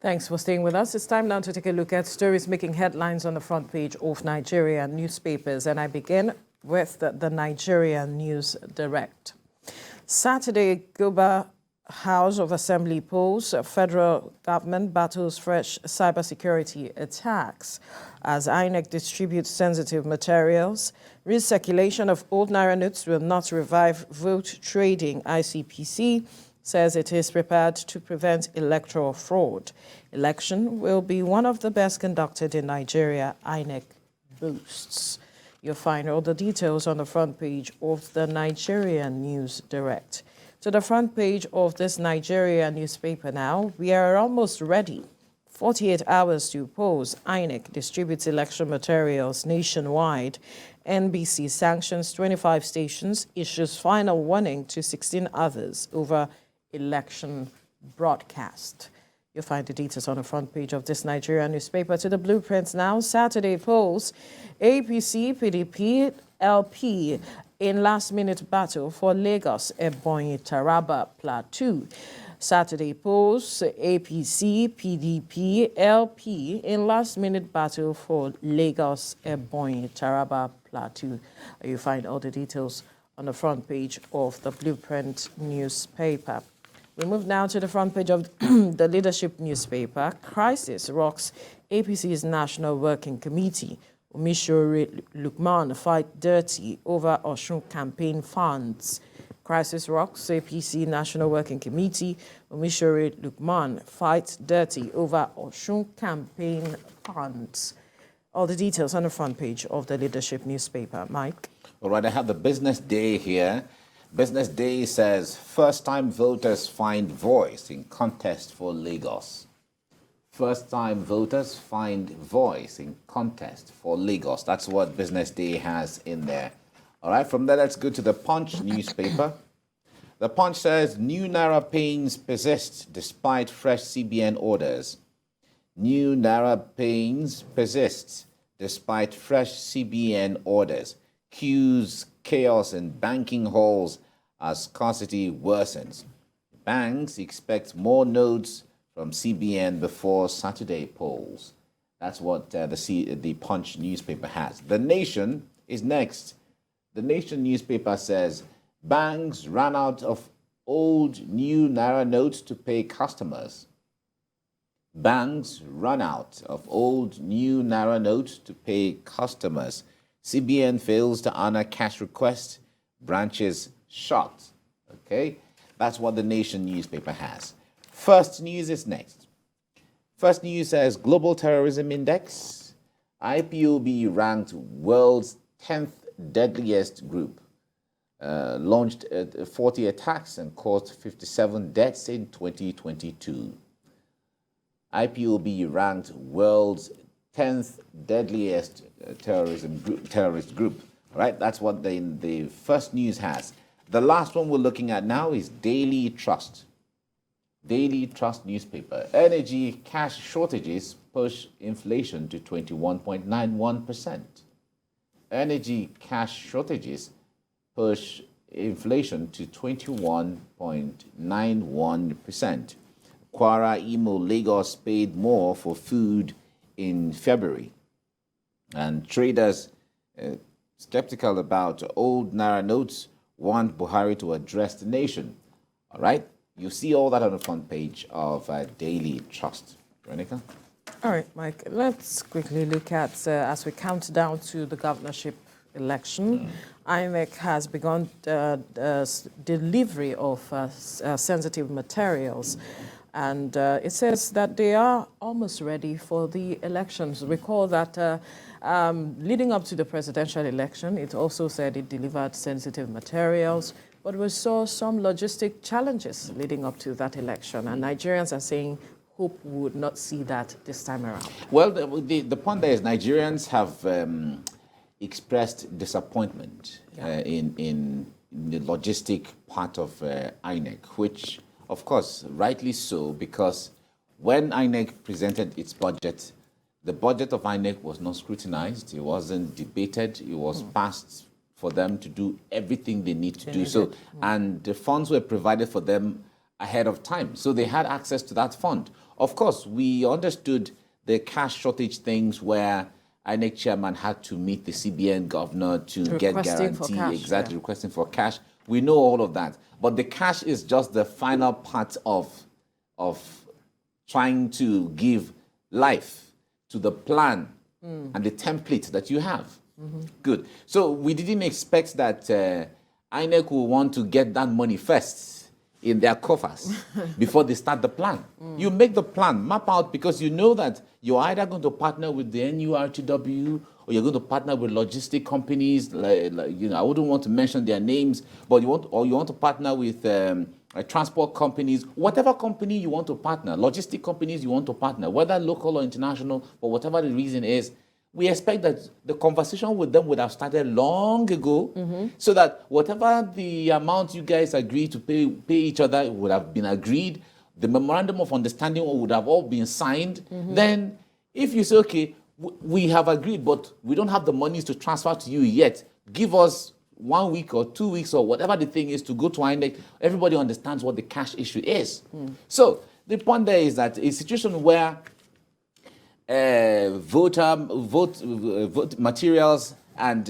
Thanks for staying with us. It's time now to take a look at stories making headlines on the front page of Nigerian newspapers. And I begin with the Nigerian News Direct. Saturday, Goba House of Assembly polls, federal government battles fresh cybersecurity attacks as INEC distributes sensitive materials. Recirculation of old Naira notes will not revive vote trading, ICPC says it is prepared to prevent electoral fraud. Election will be one of the best conducted in Nigeria, INEC boasts. You'll find all the details on the front page of the Nigerian News Direct. To the front page of this Nigerian newspaper now, we are almost ready. 48 hours to polls. INEC distributes election materials nationwide. NBC sanctions 25 stations, issues final warning to 16 others over election broadcast. You'll find the details on the front page of this Nigerian newspaper. To the blueprints now. Saturday polls. APC, PDP, LP in last-minute battle for Lagos, Ebonyi, Taraba, Plateau. Saturday polls. APC, PDP, LP in last-minute battle for Lagos, Ebonyi, Taraba, Plateau. You find all the details on the front page of the Blueprint newspaper. We move now to the front page of the Leadership newspaper. Crisis rocks APC's National Working Committee. Omishore Lukman fight dirty over Osun campaign funds. Crisis rocks APC National Working Committee. Omishore Lukman fight dirty over Osun campaign funds. All the details on the front page of the Leadership newspaper. Mike? All right, I have the Business Day here. Business Day says, first-time voters find voice in contest for Lagos. First-time voters find voice in contest for Lagos. That's what Business Day has in there. All right, from there, let's go to the Punch newspaper. The Punch says, new Naira pains persist despite fresh CBN orders. New Naira pains persist despite fresh CBN orders. Queues, chaos in banking halls as scarcity worsens. Banks expect more notes from CBN before Saturday polls. That's what the Punch newspaper has. The Nation is next. The Nation newspaper says, banks ran out of old new Naira notes to pay customers. Banks run out of old new Naira notes to pay customers. CBN fails to honor cash request. Branches shut. Okay, that's what the Nation newspaper has. First News is next. First News says Global Terrorism Index. IPOB ranked world's 10th deadliest group. Launched 40 attacks and caused 57 deaths in 2022. IPOB ranked world's 10th deadliest terrorist group. All right, that's what the First News has. The last one we're looking at now is Daily Trust. Daily Trust newspaper. Energy cash shortages push inflation to 21.91%. Energy cash shortages push inflation to 21.91%. Kwara, Imo, Lagos paid more for food in February. And traders skeptical about old Naira notes want Buhari to address the nation. All right? You see all that on the front page of Daily Trust. Veronica? All right, Mike. Let's quickly look at, as we count down to the governorship election, INEC has begun delivery of sensitive materials. And it says that they are almost ready for the elections. Recall that leading up to the presidential election, it also said it delivered sensitive materials, but we saw some logistic challenges leading up to that election. And Nigerians are saying hope we would not see that this time around. Well, the point there is Nigerians have expressed disappointment in the logistic part of INEC, which, of course, rightly so, because when INEC presented its budget, the budget of INEC was not scrutinized, it wasn't debated, it was passed for them to do everything they need to do. So, and the funds were provided for them ahead of time. So they had access to that fund. of course, we understood the cash shortage things where INEC chairman had to meet the CBN governor to get guarantee, exactly, requesting for cash. We know all of that. But the cash is just the final part of trying to give life to the plan and the template that you have. Good. So we didn't expect that INEC will want to get that money first in their coffers before they start the plan. You make the plan, map out, because you know that you're either going to partner with the NURTW or you're going to partner with logistic companies. Like, I wouldn't want to mention their names, but you want to partner with transport companies, whatever company you want to partner, logistic companies you want to partner, whether local or international, or whatever the reason is. We expect that the conversation with them would have started long ago, so that whatever the amount you guys agree to pay each other would have been agreed, the memorandum of understanding would have all been signed. Then, if you say, okay, we have agreed, but we don't have the monies to transfer to you yet, give us 1 week or 2 weeks or whatever the thing is to go to INEC, everybody understands what the cash issue is. So, the point there is that a situation where vote materials and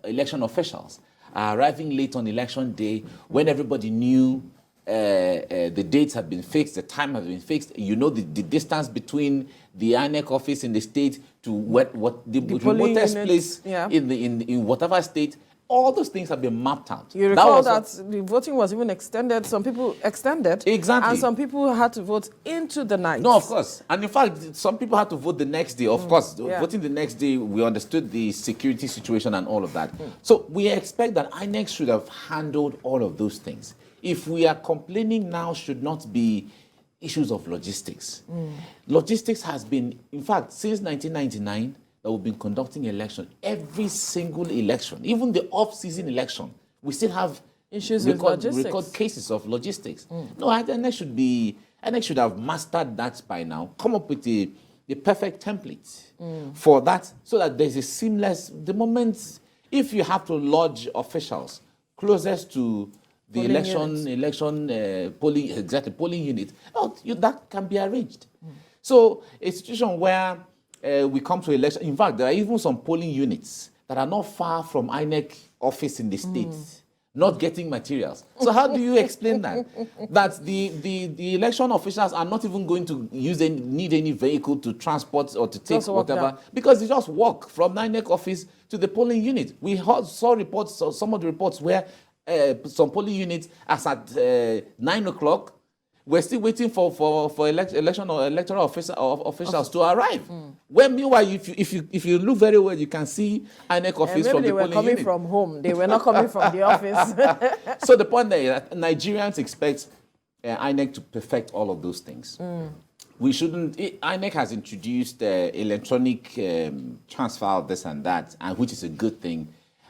election officials are arriving late on election day when everybody knew the dates have been fixed, the time has been fixed. You know the distance between the INEC office in the state to what the remotest place in whatever state. All those things have been mapped out. You recall that the voting was even extended. Some people extended. Exactly. And some people had to vote into the night. No, of course. And in fact, some people had to vote the next day. Of course, voting the next day, we understood the security situation and all of that. So we expect that INEC should have handled all of those things. If we are complaining now, should not be issues of logistics. Logistics has been, in fact, since 1999, that we've been conducting election, every single election, even the off-season election, we still have issues with logistics. Record cases of logistics. No, INEC should have mastered that by now, come up with the perfect template for that, so that there's a seamless, the moment, if you have to lodge officials closest to the polling unit, that can be arranged. So a situation where we come to election. In fact, there are even some polling units that are not far from INEC office in the states, not getting materials. So how do you explain that? That the election officials are not even going to need any vehicle to transport or to take whatever, because they just walk from the INEC office to the polling unit. We saw reports, some of the reports where some polling units, as at 9 o'clock, we're still waiting for election or electoral officials to arrive. Well, meanwhile, if you look very well, you can see INEC office from the polling unit. Maybe they were coming from home. They were not coming from the office. So the point there is that Nigerians expect INEC to perfect all of those things. We shouldn't. INEC has introduced electronic transfer of this and that, and which is a good thing.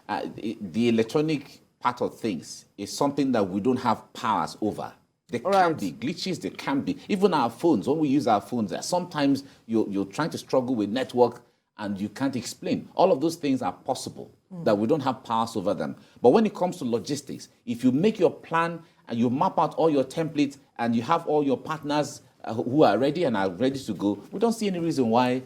The electronic part of things is something that we don't have powers over. There can be glitches, there can be. Even our phones, when we use our phones, sometimes you're trying to struggle with network and you can't explain. All of those things are possible, that we don't have powers over them. But when it comes to logistics, if you make your plan and you map out all your templates and you have all your partners who are ready and are ready to go, we don't see any reason why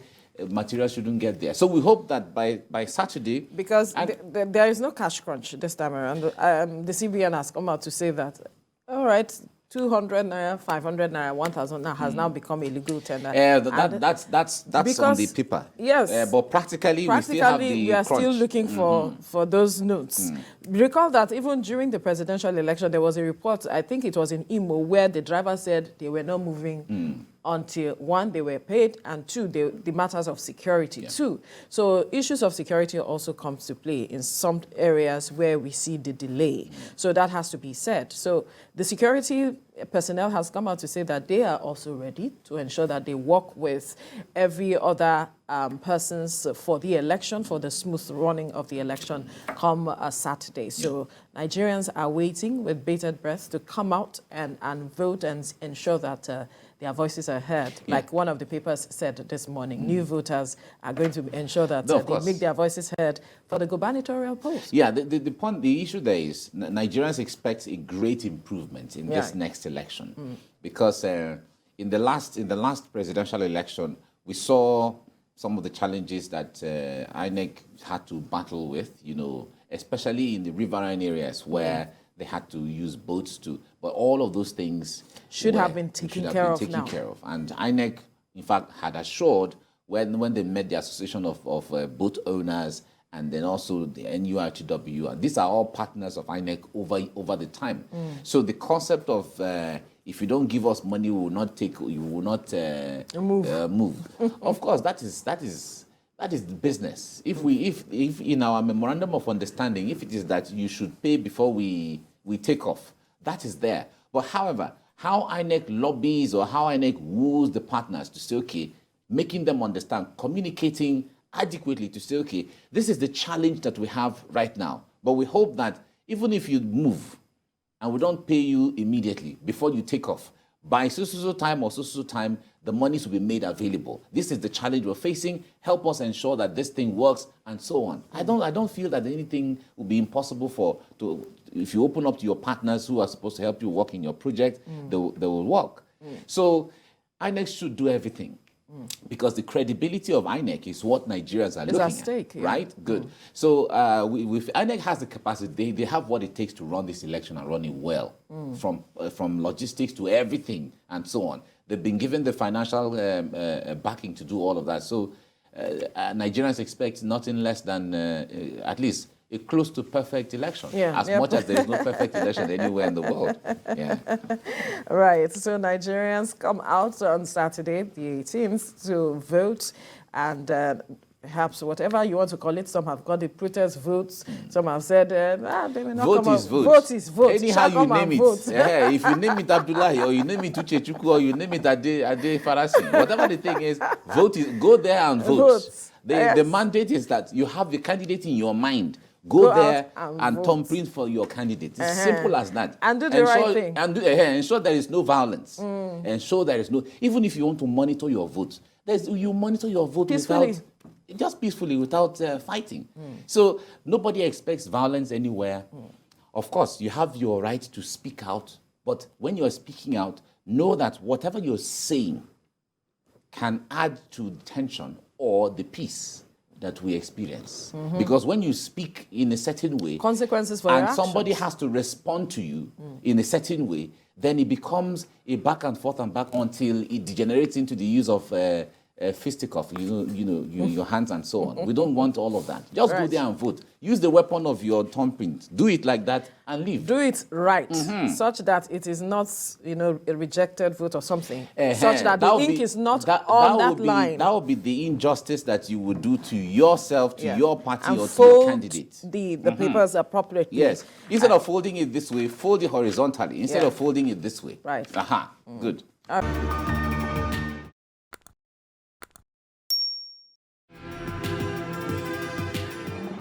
material shouldn't get there. So we hope that by Saturday... Because there is no cash crunch this time around. The CBN has come out to say that, all right, 200 naira, 500 naira, 1,000 naira has now become a legal tender. That's on the paper. Yes. But practically we still have the we are crunch. still looking for those notes. Recall that even during the presidential election, there was a report, I think it was in Imo, where the driver said they were not moving until, one, they were paid, and two, the matters of security, too. So issues of security also comes to play in some areas where we see the delay. So that has to be said. So the security personnel has come out to say that they are also ready to ensure that they work with every other persons for the election, for the smooth running of the election come Saturday. So Nigerians are waiting with bated breath to come out and vote and ensure that their voices are heard. Like one of the papers said this morning, new voters are going to ensure that they make their voices heard for the gubernatorial post. Yeah, the issue there is Nigerians expect a great improvement in this next election because in the last presidential election, we saw some of the challenges that INEC had to battle with, especially in the riverine areas where they had to use boats but all of those things should have been taken care of now. And INEC, in fact, had assured when they met the Association of Boat Owners and then also the NURTW, and these are all partners of INEC over the time. So the concept of if you don't give us money, we will not move. Of course, that is the business. If in our memorandum of understanding, if it is that you should pay before we take off, that is there. But however, how INEC lobbies or how INEC woos the partners to say, okay, making them understand, communicating adequately to say, okay, this is the challenge that we have right now. But we hope that even if you move and we don't pay you immediately before you take off, by so time or so time, the monies will be made available. This is the challenge we're facing. Help us ensure that this thing works, and so on. I don't feel that anything will be impossible if you open up to your partners who are supposed to help you work in your project, they will work. So INEC should do everything. Because the credibility of INEC is what Nigerians are looking at stake, right? Good. So INEC has the capacity. They have what it takes to run this election and run it well, from logistics to everything and so on. They've been given the financial backing to do all of that. So Nigerians expect nothing less than at least a close to perfect election, much as there is no perfect election anywhere in the world. Right. So Nigerians come out on Saturday, the 18th, to vote, and perhaps whatever you want to call it. Some have got the protest votes. Some have said, they may not vote come is out. Vote. Vote is vote. Anyhow you name it. If you name it Abdullahi, or you name it Uchechukwu, or you name it Ade Farasi, whatever the thing is, go there and vote. The mandate is that you have the candidate in your mind. Go there and thumbprint for your candidate. It's simple as that. And do the right thing. And ensure there is no violence. Ensure there is no... Even if you want to monitor your vote, you monitor your vote peacefully without fighting. So nobody expects violence anywhere. Of course, you have your right to speak out. But when you're speaking out, know that whatever you're saying can add to the tension or the peace that we experience. Because when you speak in a certain way, consequences for and somebody has to respond to you in a certain way, then it becomes a back and forth until it degenerates into the use of fisticuff, your hands and so on. We don't want all of that. Just go there and vote. Use the weapon of your thumbprint. Do it like that and leave. Do it right, such that it is not, a rejected vote or something. Such that the ink is not on that line. That would be the injustice that you would do to yourself, to your party, and or to your candidate. The papers appropriately. Yes. Instead of folding it this way, fold it horizontally. Instead of folding it this way. Right. Good.